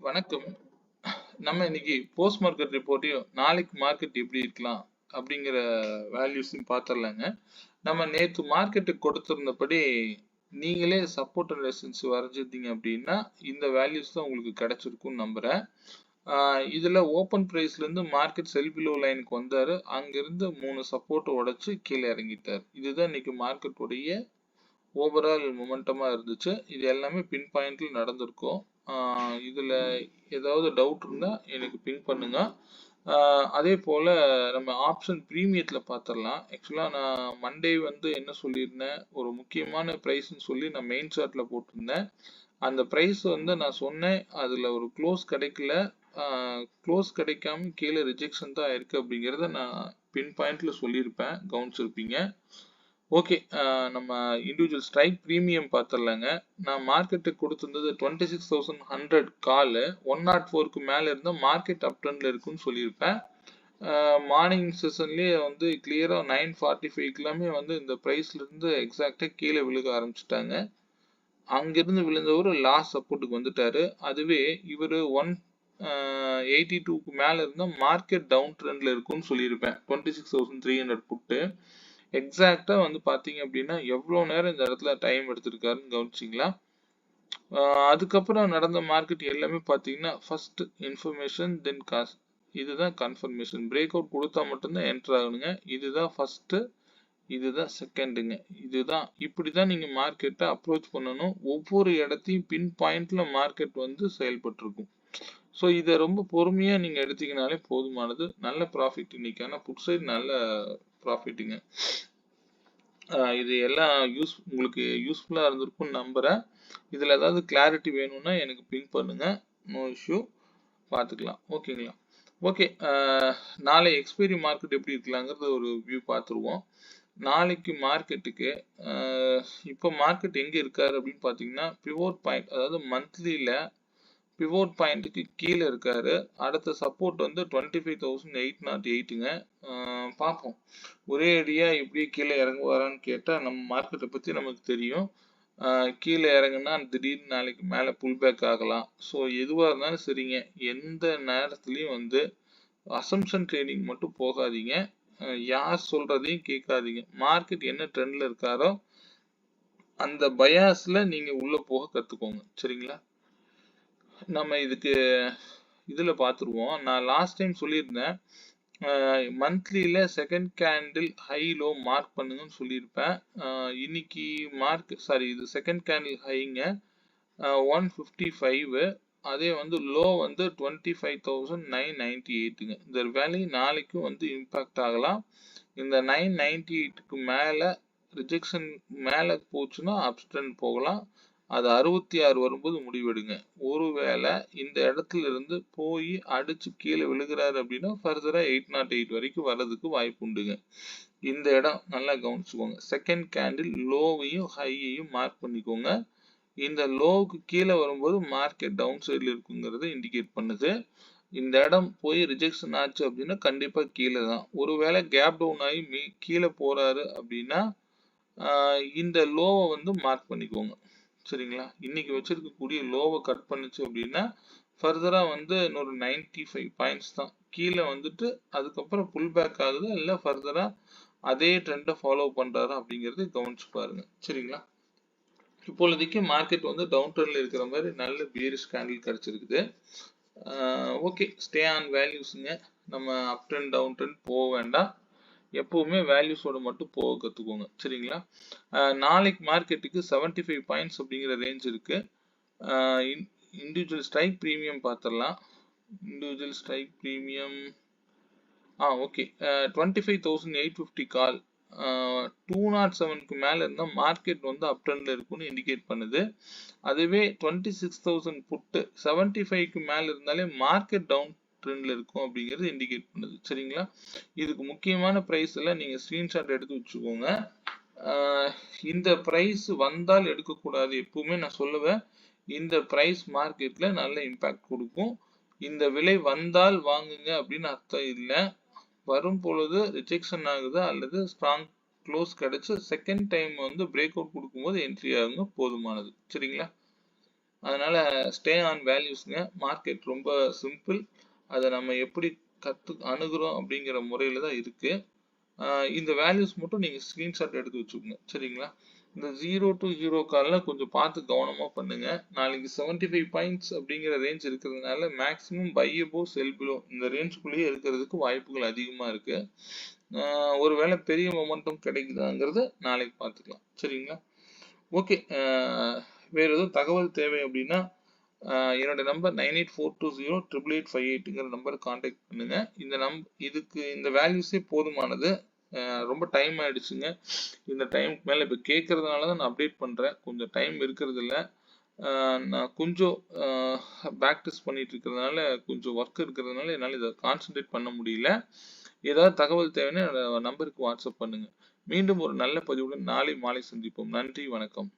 வணக்கம். நம்ம இன்னைக்கு போஸ்ட் மார்க்கெட் ரிப்போர்ட்டையும் நாளைக்கு மார்க்கெட் எப்படி இருக்கலாம் அப்படிங்கிற வேல்யூஸையும் பார்த்துடலாங்க. நம்ம நேற்று மார்க்கெட்டுக்கு கொடுத்திருந்தபடி நீங்களே சப்போர்ட் அண்ட் ரெசிஸ்டன்ஸ் வரைஞ்சிருந்தீங்க அப்படின்னா இந்த வேல்யூஸ் தான் உங்களுக்கு கிடைச்சிருக்கும்னு நம்புறேன். இதுல ஓப்பன் பிரைஸ்ல இருந்து மார்க்கெட் செல் பிலோ லைனுக்கு வந்தாரு. அங்கிருந்து 3 சப்போர்ட் உடைச்சு கீழே இறங்கிட்டார். இதுதான் இன்னைக்கு மார்க்கெட்டுடைய ஓவரால் மொமெண்டமா இருந்துச்சு. இது எல்லாமே பின் பாயிண்ட்ல நடந்திருக்கும். இதுல ஏதாவது டவுட் இருந்தா எனக்கு பின் பண்ணுங்க. அதே போல நம்ம ஆப்ஷன் பிரீமியத்துல பார்த்துடலாம். ஆக்சுவலா நான் மண்டே வந்து என்ன சொல்லியிருந்தேன், ஒரு முக்கியமான பிரைஸ்ன்னு சொல்லி நான் மெயின் சார்ட்ல போட்டிருந்தேன். அந்த பிரைஸ் வந்து நான் சொன்னேன், அதுல ஒரு க்ளோஸ் கிடைக்கல. க்ளோஸ் கிடைக்காம கீழே ரிஜெக்ஷன் தான் இருக்கு அப்படிங்கிறத நான் பின் பாயிண்ட்ல சொல்லியிருப்பேன், கவனிச்சிருப்பீங்க. ஓகே, நம்ம இண்டிவிஜுவல் ஸ்ட்ரைக் ப்ரீமியம் பார்த்துடலாங்க. நான் மார்க்கெட்டுக்கு கொடுத்துருந்தது 26,100 கால் 104க்கு மேலே இருந்தால் மார்க்கெட் அப் ட்ரெண்ட்ல இருக்குன்னு சொல்லியிருப்பேன். மார்னிங் செஷன்லேயே வந்து கிளியராக 9:45க்குலாமே வந்து இந்த ப்ரைஸ்லேருந்து எக்ஸாக்டாக கீழே விழுக ஆரம்பிச்சிட்டாங்க. அங்கிருந்து விழுந்தவர் லாஸ்ட் சப்போர்ட்டுக்கு வந்துட்டாரு. அதுவே இவர் 182க்கு மேலே இருந்தால் மார்க்கெட் டவுன் ட்ரெண்ட்ல இருக்குன்னு சொல்லியிருப்பேன். 26,300 புட்டு எக்ஸாக்டா வந்து பாத்தீங்க அப்படின்னா எவ்வளவு நேரம் இந்த இடத்துல டைம் எடுத்திருக்காருன்னு கவனிச்சிங்களா? அதுக்கப்புறம் நடந்த மார்க்கெட் எல்லாமே பாத்தீங்கன்னா ஃபர்ஸ்ட் இன்ஃபர்மேஷன் தென் காசு, இதுதான் கன்ஃபர்மேஷன். பிரேக் அவுட் கொடுத்தா மட்டும்தான் என்டர் ஆகணுங்க. இதுதான் ஃபர்ஸ்ட், இதுதான் செகண்டுங்க. இதுதான் இப்படிதான் நீங்க மார்க்கெட்டை அப்ரோச் பண்ணணும். ஒவ்வொரு இடத்தையும் பின் பாயிண்ட்ல மார்க்கெட் வந்து செயல்பட்டு இருக்கும். ஸோ இதை ரொம்ப பொறுமையா நீங்க எடுத்தீங்கனாலே போதுமானது. நல்ல ப்ராஃபிட் இன்னைக்கான புட் சைடு நல்ல ப்ராஃபிட்டுங்க. இது எல்லாம் உங்களுக்கு யூஸ்ஃபுல்லா இருந்திருக்கும்னு நம்புறேன். இதுல ஏதாவது கிளாரிட்டி வேணும்னா எனக்கு பிங் பண்ணுங்க, நோ இஷ்யூ, பார்த்துக்கலாம். ஓகேங்களா? ஓகே, நாளை எக்ஸ்பைரி மார்க்கெட் எப்படி இருக்கலாங்கிறது ஒரு வியூ பார்த்துருவோம். நாளைக்கு மார்க்கெட்டுக்கு இப்போ மார்க்கெட் எங்க இருக்காரு அப்படின்னு பார்த்தீங்கன்னா பிவோட் பாயிண்ட், அதாவது மந்த்லியில பிவோட் பாயிண்ட்டுக்கு கீழே இருக்காரு. அடுத்த சப்போர்ட் வந்து 25,808ங்க. பார்ப்போம், ஒரே அடியா இப்படியே கீழே இறங்குவாரான்னு கேட்டா நம்ம மார்க்கெட்டை பத்தி நமக்கு தெரியும். கீழே இறங்குனா திடீர்னு நாளைக்கு மேலே புல் பேக் ஆகலாம். ஸோ எதுவாக இருந்தாலும் சரிங்க, எந்த நேரத்துலையும் வந்து அசம்ஷன் ட்ரேடிங் மட்டும் போகாதீங்க. யார் சொல்றதையும் கேட்காதீங்க. மார்க்கெட் என்ன ட்ரெண்ட்ல இருக்காரோ அந்த பயாஸ்ல நீங்க உள்ள போக கத்துக்கோங்க. சரிங்களா? நம்ம இதுல பார்த்துருவோம். நான் லாஸ்ட் டைம் சொல்லியிருந்தேன், மந்த்லியில second candle high low mark பண்ணுங்கன்னு சொல்லியிருப்பேன். இன்னைக்கு இது செகண்ட் கேண்டில் ஹைங்க 155. அதே வந்து லோ வந்து 25,998ங்க. இந்த வேல்யூ நாளைக்கும் வந்து இம்பாக்ட் ஆகலாம். இந்த 998க்கு மேல ரிஜெக்ஷன் மேல போச்சுன்னா அப்ட்ரெண்ட் போகலாம். அது 66 வரும்போது முடிவெடுங்க. ஒருவேளை இந்த இடத்துல இருந்து போய் அடிச்சு கீழே விழுகிறாரு அப்படின்னா ஃபர்தரா 808 வரைக்கும் வர்றதுக்கு வாய்ப்பு உண்டுங்க. இந்த இடம் நல்லா கவனிச்சுக்கோங்க. செகண்ட் கேண்டில் லோவையும் ஹையையும் மார்க் பண்ணிக்கோங்க. இந்த லோவுக்கு கீழே வரும்போது மார்க்கெட் டவுன் சைடில் இருக்குங்கிறத இண்டிகேட் பண்ணுது. இந்த இடம் போய் ரிஜெக்ஷன் ஆச்சு அப்படின்னா கண்டிப்பா கீழே தான். ஒருவேளை கேப் டவுன் ஆகி கீழே போறாரு அப்படின்னா இந்த லோவை வந்து மார்க் பண்ணிக்கோங்க. சரிங்களா? இன்னைக்கு வச்சிருக்கக்கூடிய லோவை கட் பண்ணுச்சு அப்படின்னா ஃபர்தரா வந்து இன்னொரு 95 பாயிண்ட்ஸ் தான் கீழே வந்துட்டு அதுக்கப்புறம் புல் பேக் ஆகுது, இல்லை ஃபர்தரா அதே ட்ரெண்டை ஃபாலோ பண்றாரு அப்படிங்கறது கவனிச்சு பாருங்க. சரிங்களா? இப்பொழுதைக்கு மார்க்கெட் வந்து டவுன் ட்ரெண்ட்ல இருக்கிற மாதிரி நல்ல பியரிஷ் கேண்டில் கிடைச்சிருக்குது. ஓகே, ஸ்டே ஆன் வேல்யூஸுங்க. நம்ம அப் ட்ரெண்ட் டவுன் ட்ரெண்ட் போக வேண்டாம். எப்பவுமே வேல்யூஸோட மட்டும் போக கத்துக்கோங்க. சரிங்களா? நாளைக்கு மார்க்கெட்டுக்கு 75 பாயிண்ட்ஸ் அப்படிங்கிற ரேஞ்ச் இருக்கு. இண்டிவிஜுவல் ஸ்ட்ரைக் ப்ரீமியம் பார்த்துடலாம். இண்டிவிஜுவல் ஸ்ட்ரைக் ப்ரீமியம் ஓகே, 25,850 கால் 207க்கு மேல இருந்தா மார்க்கெட் வந்து அப் ட்ரெண்ட்ல இருக்குன்னு இண்டிகேட் பண்ணுது. அதுவே 26,000 புட்டு 75க்கு மேல இருந்தாலே மார்க்கெட் டவுன் ட்ரெண்ட்ல இருக்கும் அப்படிங்கிறது இண்டிகேட் பண்ணுது. சரிங்களா? இதுக்கு முக்கியமான பிரைஸ் எல்லாம் நீங்க ஸ்கிரீன்ஷாட் எடுத்து வச்சுக்கோங்க. இந்த பிரைஸ் வந்தால் எடுக்கக்கூடாது. எப்பவுமே நான் சொல்லுவேன், இந்த பிரைஸ் மார்க்கெட்ல நல்ல இம்பாக்ட் கொடுக்கும். இந்த விலை வந்தால் வாங்குங்க அப்படின்னு அர்த்தம் இல்லை. வரும் பொழுது ரிஜெக்ஷன் ஆகுது அல்லது ஸ்ட்ராங் க்ளோஸ் கிடைச்சு செகண்ட் டைம் வந்து பிரேக் அவுட் கொடுக்கும்போது என்ட்ரி ஆகுங்க, போதுமானது. சரிங்களா? அதனால ஸ்டே ஆன் வேல்யூஸ்ங்க. மார்க்கெட் ரொம்ப சிம்பிள். அதை நம்ம எப்படி அணுகுறோம் அப்படிங்கிற முறையில தான் இருக்கு. இந்த வேல்யூஸ் மட்டும் நீங்க ஸ்கிரீன்ஷாட் எடுத்து வச்சுக்கோங்க. சரிங்களா? இந்த 0 to ஹீரோ கால்ல கொஞ்சம் பார்த்து கவனமா பண்ணுங்க. நாளைக்கு 75 பாயிண்ட்ஸ் அப்படிங்கிற ரேஞ்ச் இருக்கிறதுனால maximum by above sell below இந்த ரேஞ்சுக்குள்ளேயே இருக்கிறதுக்கு வாய்ப்புகள் அதிகமா இருக்கு. ஒருவேளை பெரிய மொமெண்டம் கிடைக்குதாங்கிறத நாளைக்கு பார்த்துக்கலாம். சரிங்களா? ஓகே. வேற எதுவும் தகவல் தேவை அப்படின்னா என்னோட நம்பர் 9842088858ங்கிற நம்பர் கான்டாக்ட் பண்ணுங்க. இதுக்கு இந்த வேல்யூஸே போதுமானது. ரொம்ப டைம் ஆயிடுச்சுங்க. இந்த டைமுக்கு மேல இப்ப கேட்கறதுனால தான் நான் அப்டேட் பண்றேன். கொஞ்சம் டைம் இருக்கிறது இல்ல. நான் கொஞ்சம் பேக் டெஸ்ட் பண்ணிட்டு இருக்கிறதுனால கொஞ்சம் ஒர்க் இருக்கிறதுனால என்னால இதை கான்சென்ட்ரேட் பண்ண முடியல. ஏதாவது தகவல் தேவைன்னா என்னோட நம்பருக்கு வாட்ஸ்அப் பண்ணுங்க. மீண்டும் ஒரு நல்ல பதிவுடன் நாளை மாலை சந்திப்போம். நன்றி, வணக்கம்.